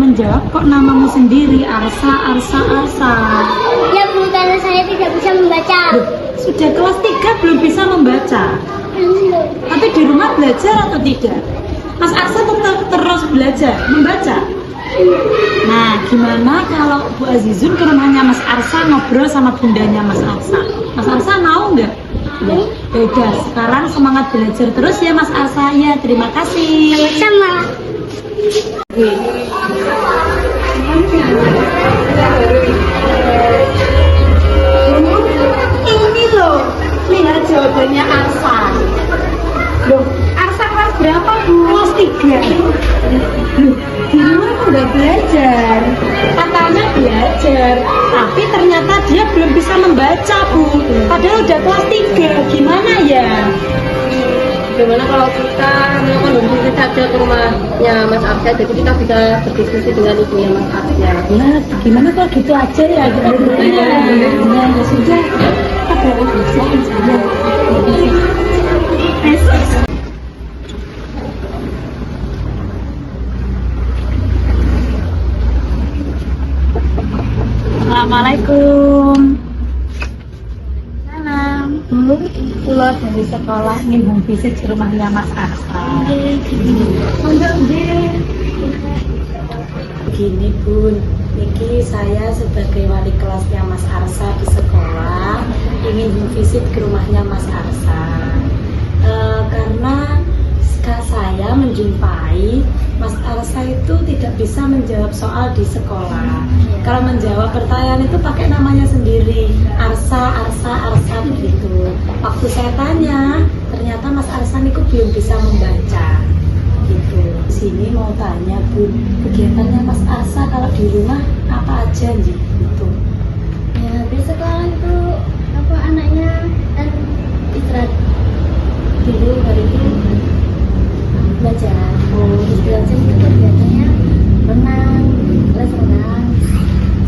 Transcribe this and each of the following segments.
menjawab kok namamu sendiri, Arsa, Arsa, Arsa. Ya Bu, karena saya tidak bisa membaca. Loh, sudah kelas 3 belum bisa membaca. Tapi di rumah belajar atau tidak? Mas Arsa tetap terus belajar, membaca. Nah, gimana kalau Bu Azizun ke rumahnya Mas Arsa ngobrol sama bundanya Mas Arsa? Mas Arsa mau nggak? Ya, udah. Sekarang semangat belajar terus ya Mas Arsa. Ya, terima kasih. Sama. Ini loh, lihat jawabannya Arsa. Loh, Arsa kelas berapa Bu? Kelas 3. Loh, di rumah kok nggak belajar? Katanya belajar, tapi ternyata dia belum bisa membaca Bu. Padahal udah kelas 3, gimana ya? Gimana kalau kita melakukan homeschooling saja ke rumahnya Mas Arsa, jadi kita bisa berdiskusi dengan ibunya Mas Arsa. Ya, gimana kalau gitu aja ya? Ya sudah, kita bisa saja. Assalamualaikum. Salam. Bu, pulang dari sekolah nih mau visit ke rumahnya Mas Arsa. Begini Bun, Niki saya sebagai wali kelasnya Mas Arsa di sekolah ingin visit ke rumahnya Mas Arsa. Karena saya menjumpai Mas Arsa itu tidak bisa menjawab soal di sekolah. Kalau menjawab pertanyaan itu pakai namanya sendiri, Arsa, Arsa, Arsa begitu. Waktu saya tanya, ternyata Mas Arsa itu belum bisa membaca. Gitu. Di sini mau tanya Bu, kegiatannya Mas Arsa kalau di rumah apa aja nih? Gitu. Ya, di sekolah itu apa anaknya kan istirahat dulu, hari itu belajar. Terus belajar itu kegiatannya renang, les renang.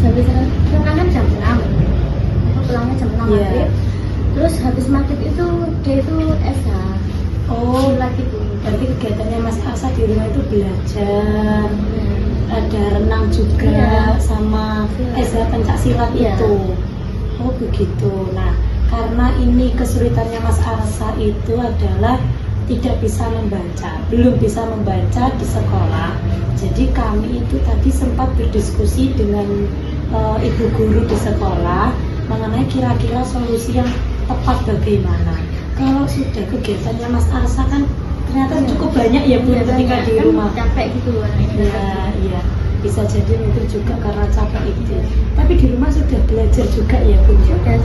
Habis renang kan jam 6. Aku pulangnya jam 6 Iya. maghrib. Terus habis maghrib itu dia itu SH. Oh, Lagi Bu. berarti kegiatannya Mas Arsa di rumah itu belajar, ada renang juga, Iya. sama SH pencak silat Iya. itu. Oh begitu. Nah, karena ini kesulitannya Mas Arsa itu adalah tidak bisa membaca, belum bisa membaca di sekolah. Jadi kami itu tadi sempat berdiskusi dengan ibu guru di sekolah mengenai kira-kira solusi yang tepat bagaimana. Kalau sudah kegiatannya Mas Arsa kan ternyata cukup banyak ya Bu ketika di rumah. Capek gitu Ya, iya. Bisa jadi mungkin juga karena capek itu. Tapi di rumah sudah belajar juga ya Bu? Sudah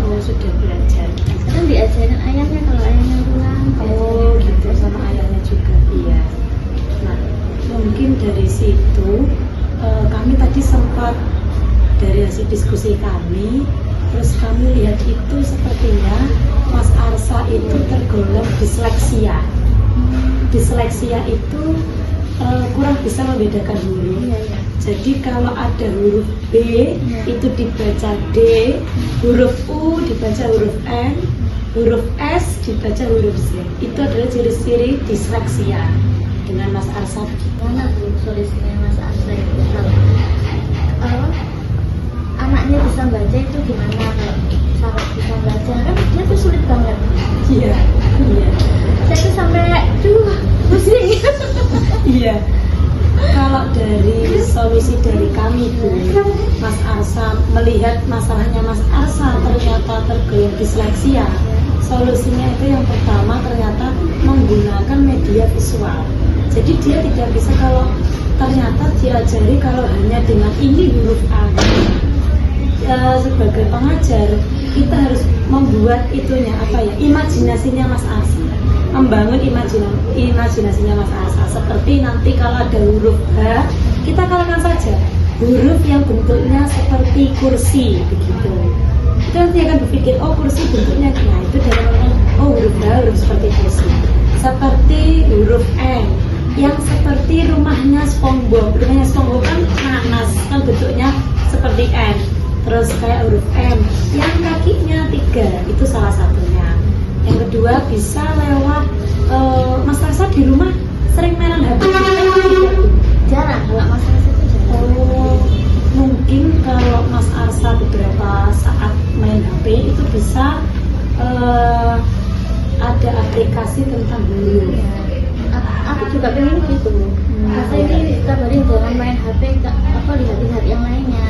Oh, sudah belajar. kan diajarin ayahnya kalau ayahnya pulang. Oh, gitu sama ayahnya juga. Iya. Nah, mungkin dari situ kami tadi sempat dari hasil diskusi kami, terus kami lihat itu sepertinya Mas Arsa itu tergolong disleksia. Disleksia itu kurang bisa membedakan huruf. Iya, iya. Jadi kalau ada huruf B itu dibaca D, huruf U dibaca huruf N, huruf S dibaca huruf Z. Itu adalah ciri-ciri disleksia. Dengan Mas Arsa Gimana Bu solusinya Mas Arsa itu kalau anaknya bisa baca itu gimana kalau syarat bisa baca kan dia tuh sulit banget. Iya, iya, Saya tuh sampai pusing. iya. Kalau dari solusi dari kami Bu, Mas Arsa melihat masalahnya Mas Arsa ternyata tergolong disleksia. Solusinya itu yang pertama ternyata menggunakan media visual. Jadi dia tidak bisa kalau ternyata diajari kalau hanya dengan ini huruf A. Sebagai pengajar kita harus membuat itunya apa ya, imajinasinya Mas Arsa, membangun imajinasinya Mas Arsa. Seperti nanti kalau ada huruf H, kita katakan saja huruf yang bentuknya seperti kursi begitu. Itu nanti akan berpikir, oh kursi bentuknya gimana, itu dari orang, oh huruf H huruf seperti kursi. Seperti huruf N yang seperti rumahnya SpongeBob. Rumahnya SpongeBob kan nanas, kan bentuknya seperti N. Terus kayak huruf M yang kakinya 3, itu salah satunya. Yang kedua bisa lewat Mas Arsa di rumah sering mainan HP. Jarang, kalau Mas Arsa itu aplikasi tentang huruf. Aku juga pengen gitu. Masa ini setiap hari jangan main HP, apa lihat yang lainnya.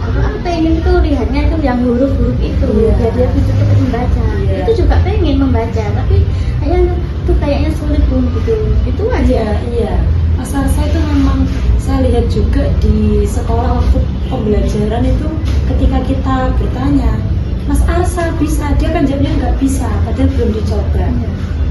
Aku pengen tuh lihatnya itu yang huruf-huruf itu, Iya. biar dia bisa cepat membaca. Iya. Itu juga pengen membaca, tapi kayaknya sulit pun gitu. Itu aja. Iya. Mas Arsa itu memang saya lihat juga di sekolah waktu pembelajaran itu ketika kita bertanya, Mas Arsa bisa, dia kan jawabnya nggak bisa, padahal belum dicoba.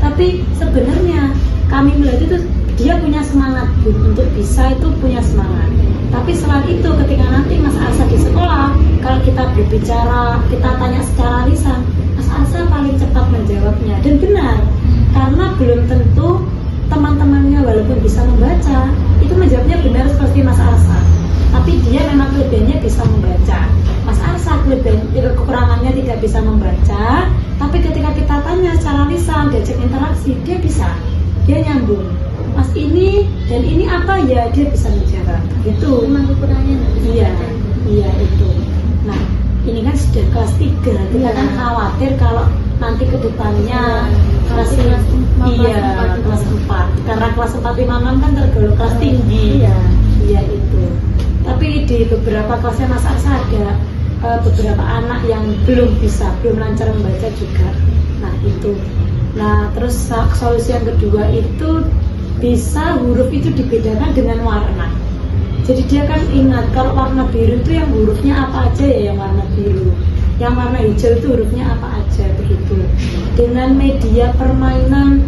Tapi sebenarnya kami melihat itu dia punya semangat Bu, untuk bisa itu punya semangat. Tapi selain itu ketika nanti Mas Arsa di sekolah, kalau kita berbicara, kita tanya secara lisan, Mas Arsa paling cepat menjawabnya. Dan benar, karena belum tentu teman-temannya walaupun bisa membaca, itu menjawabnya benar seperti Mas Arsa. Tapi dia memang kelebihannya bisa membaca. Mas Arsa kekurangannya tidak bisa membaca, tapi ketika kita tanya secara lisan, diajak interaksi, dia bisa, dia nyambung. Mas ini dan ini apa ya, dia bisa menjawab. Itu Memang kekurangannya. iya itu. Nah, ini kan sudah kelas 3, kita kan khawatir kalau nanti ke depannya kelas kelas 4, kelas 4. Karena kelas 4, 5, 6 kan tergolong kelas tinggi. Iya itu. Tapi di beberapa kelasnya Mas Arsa ada beberapa anak yang belum lancar membaca juga. Nah itu. Nah terus solusi yang kedua itu bisa huruf itu dibedakan dengan warna. Jadi dia kan ingat kalau warna biru itu yang hurufnya apa aja ya, yang warna biru. Yang warna hijau itu hurufnya apa aja, begitu. Dengan media permainan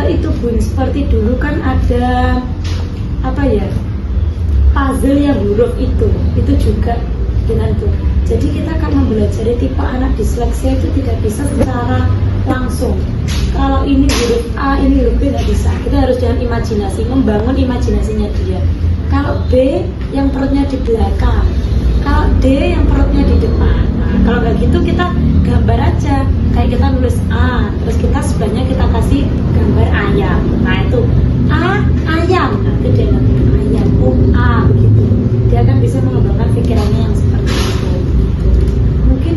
itu Bun, seperti dulu kan ada apa ya, puzzle yang huruf itu juga dengan itu. Jadi kita akan mempelajari tipe anak disleksia itu tidak bisa secara langsung. Kalau ini huruf A, ini huruf B nggak bisa. Kita harus dengan imajinasi, membangun imajinasinya dia. Kalau B yang perutnya di belakang, kalau D yang perutnya di depan. Nah, kalau nggak gitu kita gambar aja. Kayak kita nulis A, terus kita sebelahnya kita kasih gambar ayam. Nah itu A, ayam. Nanti dia ngerti ayam, A begitu. Dia akan bisa mengembangkan pikirannya yang seperti itu. Mungkin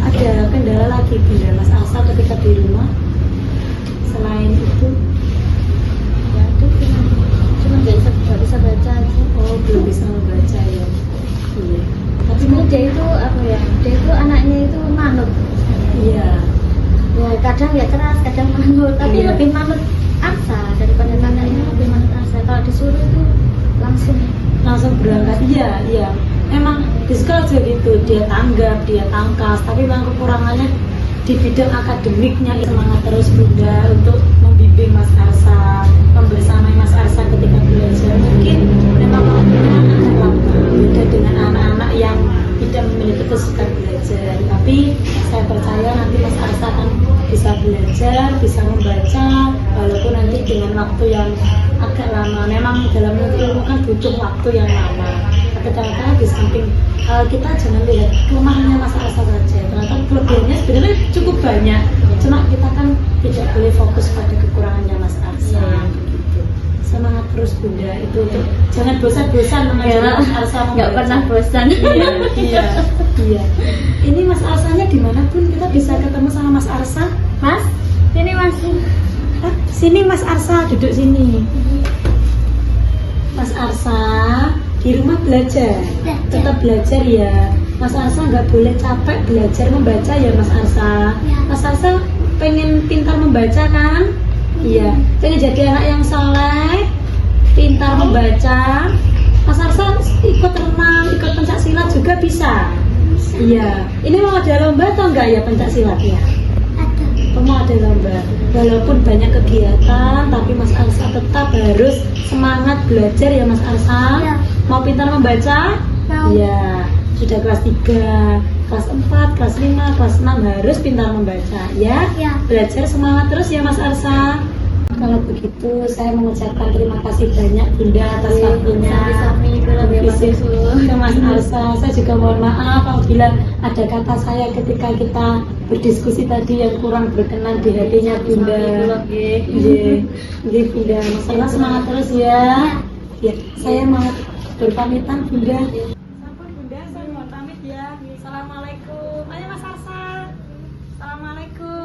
ada kendala lagi Bunda Mas Arsa ketika di rumah selain itu? Ya itu cuma nggak bisa baca aja. Oh, belum bisa membaca ya. Iya. Tapi Sebenarnya dia itu apa ya? Dia itu anaknya itu manut. iya. Ya kadang ya keras, kadang manut. Tapi Iya. lebih manut Arsa daripada kakaknya, lebih manut Arsa. Kalau disuruh itu langsung berangkat. Iya. Memang di sekolah juga gitu, dia tanggap, dia tangkas. Tapi memang kekurangannya di bidang akademiknya. Semangat terus Bunda untuk membimbing Mas Arsa, membersamai Mas Arsa ketika belajar. Mungkin memang waktunya akan lama, beda dengan anak-anak yang tidak memiliki kesukaan belajar. Tapi saya percaya nanti Mas Arsa akan bisa belajar, bisa membaca, walaupun nanti dengan waktu yang agak lama. Memang dalam ilmu kan butuh waktu yang lama. Kadang-kadang di samping kita jangan lihat kelemahannya Mas Arsa saja, karena kelebihannya sebenarnya cukup banyak. Cuma kita kan tidak boleh fokus pada kekurangannya Mas Arsa. Begitu. Semangat terus Bunda, itu untuk jangan bosan-bosan mengajar Mas Arsa. nggak pernah bosan. Iya. Ini Mas Arsanya dimanapun kita bisa ketemu sama Mas Arsa. Mas, ini Mas. Sini Mas Arsa, duduk sini. Mas Arsa di rumah belajar, tetap belajar ya. Mas Arsa nggak boleh capek belajar membaca ya Mas Arsa. Mas Arsa pengen pintar membaca kan? Iya. Pengen jadi anak yang soleh, pintar membaca. Mas Arsa ikut renang, ikut pencak silat juga bisa. Iya. Ini mau ada lomba atau enggak ya pencak silatnya? Kamu ada lomba. Walaupun banyak kegiatan, tapi Mas Arsa tetap harus semangat belajar ya Mas Arsa. Ya. Mau pintar membaca? Mau. Iya. Sudah kelas 3, kelas 4, kelas 5, kelas 6 harus pintar membaca ya. Ya. Belajar semangat terus ya Mas Arsa. Kalau begitu saya mengucapkan terima kasih banyak Bunda atas waktunya. Sami-sami kalau Visit ke Mas Arsa. Saya juga mohon maaf apabila ada kata saya ketika kita berdiskusi tadi yang kurang berkenan di hatinya Bunda. Iya, Bunda. Mas Arsa semangat terus ya. Ya, saya mau berpamitan Bunda. Sampun Bunda, saya mohon pamit ya. Assalamualaikum. Ayo Mas Arsa. Assalamualaikum.